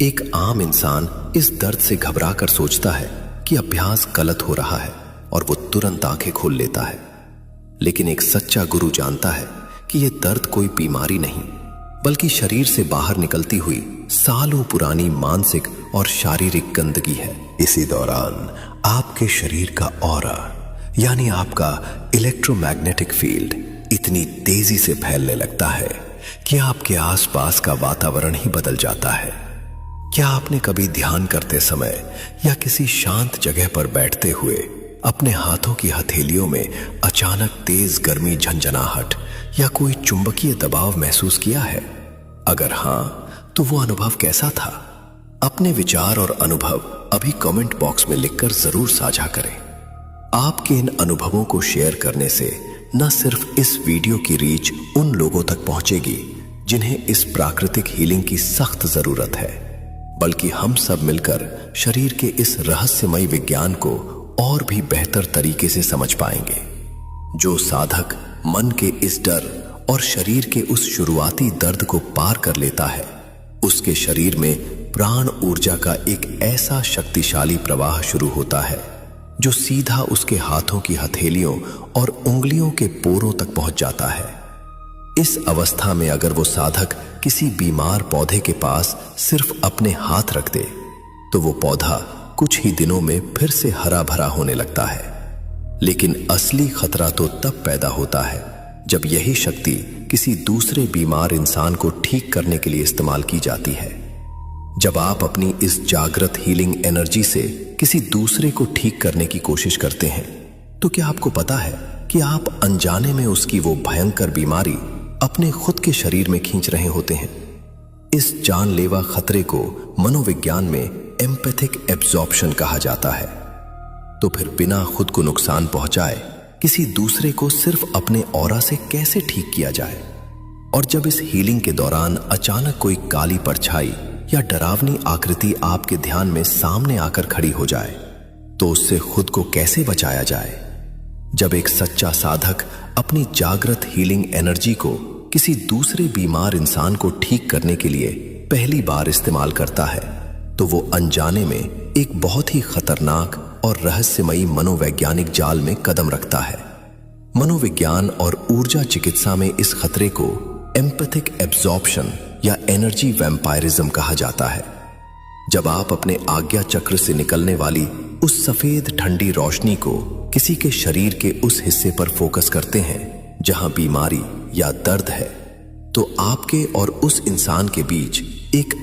एक आम इंसान इस दर्द से घबरा कर सोचता है कि अभ्यास गलत हो रहा है और वो तुरंत आंखें खोल लेता है। लेकिन एक सच्चा गुरु जानता है कि यह दर्द कोई बीमारी नहीं, बल्कि शरीर से बाहर निकलती हुई सालों पुरानी मानसिक और शारीरिक गंदगी है। इसी दौरान आपके शरीर का ऑरा यानी आपका इलेक्ट्रोमैग्नेटिक फील्ड इतनी तेजी से फैलने लगता है कि आपके आसपास का वातावरण ही बदल जाता है। क्या आपने कभी ध्यान करते समय या किसी शांत जगह पर बैठते हुए अपने हाथों की हथेलियों में अचानक तेज गर्मी, झंझनाहट या कोई चुंबकीय दबाव महसूस किया है? अगर हां, तो वो अनुभव कैसा था? अपने विचार और अनुभव अभी कमेंट बॉक्स में लिखकर जरूर साझा करें। आपके इन अनुभवों को शेयर करने से न सिर्फ इस वीडियो की रीच उन लोगों तक पहुंचेगी जिन्हें इस प्राकृतिक हीलिंग की सख्त जरूरत है, बल्कि हम सब मिलकर शरीर के इस रहस्यमय विज्ञान को और भी बेहतर तरीके से समझ पाएंगे। जो साधक मन के इस डर और शरीर के उस शुरुआती दर्द को पार कर लेता है, उसके शरीर में प्राण ऊर्जा का एक ऐसा शक्तिशाली प्रवाह शुरू होता है जो सीधा उसके हाथों की हथेलियों और उंगलियों के पोरों तक पहुंच जाता है। इस अवस्था में अगर वो साधक किसी बीमार पौधे के पास सिर्फ अपने हाथ रख दे, तो वो पौधा कुछ ही दिनों में फिर से हरा भरा होने लगता है। लेकिन असली खतरा तो तब पैदा होता है जब यही शक्ति किसी दूसरे बीमार इंसान को ठीक करने के लिए इस्तेमाल की जाती है। जब आप अपनी इस जागृत हीलिंग एनर्जी से किसी दूसरे को ठीक करने की कोशिश करते हैं, तो क्या आपको पता है कि आप अनजाने में उसकी वो भयंकर बीमारी अपने खुद के शरीर में खींच रहे होते हैं? इस जानलेवा खतरे को मनोविज्ञान में एम्पैथिक एब्जॉर्प्शन कहा जाता है। तो फिर बिना खुद को नुकसान पहुंचाए किसी दूसरे को सिर्फ अपने ऑरा से कैसे ठीक किया जाए? और जब इस हीलिंग के दौरान अचानक कोई काली परछाई या डरावनी आकृति आपके ध्यान में सामने आकर खड़ी हो जाए, तो उससे खुद को कैसे बचाया जाए? जब एक सच्चा साधक अपनी जागृत हीलिंग एनर्जी को किसी दूसरे बीमार इंसान को ठीक करने के लिए पहली बार इस्तेमाल करता है, तो वो अनजाने में एक बहुत ही खतरनाक और रहस्यमयी मनोवैज्ञानिक जाल में कदम रखता है। मनोविज्ञान और ऊर्जा चिकित्सा में इस खतरे को एम्पैथिक एब्जॉर्प्शन या एनर्जी वैम्पायरिज्म कहा जाता है। जब आप अपने आज्ञा चक्र से निकलने वाली उस सफेद ठंडी रोशनी को किसी के शरीर के उस हिस्से पर फोकस करते हैं जहां बीमारी या दर्द है, तो आपके और उस इंसान के बीच एक